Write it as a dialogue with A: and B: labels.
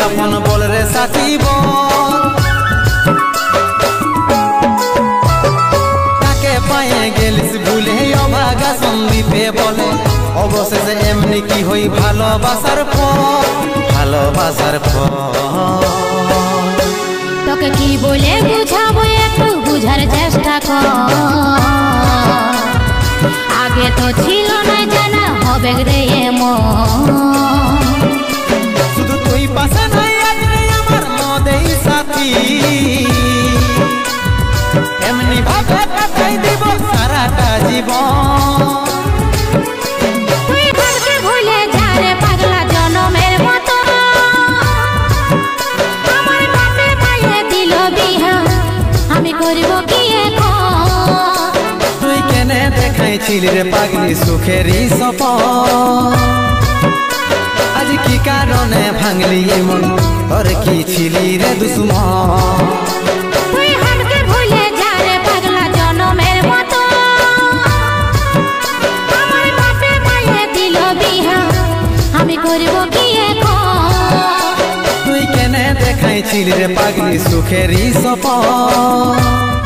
A: আপন বল রে সাথী বল কাকে পায়ে গেলিস ভুলে অভাগা সন্দীপে বলে অবশেষে এমনি কি হই ভালোবাসার ফল ভালোবাসার ফল
B: তোকে কি বলে বুঝাবো একটু বুঝার চেষ্টা কর আগে তো ছিল না জানা হবে রে এমন
A: শুধু তুই পাশে নাই আজ নেই আমার মদেই সাথী এমনি ভাবে কাটাই দিব সারাটা জীবন
B: তুই ঘরকে ভুলে যা রে পাগলা জনমের মতো আমার বাপে মায়ে দিল বিহা আমি করব কি এখন
A: তুই কেনে দেখাইছিলি রে পাগলি সুখেরই সপন আজ কি কারণে ভাঙলি মন তোর কি ছিলি রে দুশ্মন
B: তুই ঘরকে ভুলে যা রে পাগলা জনমের মতো আমার বাপে মায়ে দিল বিহা আমি করব কি এখন
A: তুই কেনে দেখাইছিলি রে পাগলি সুখেরই সপন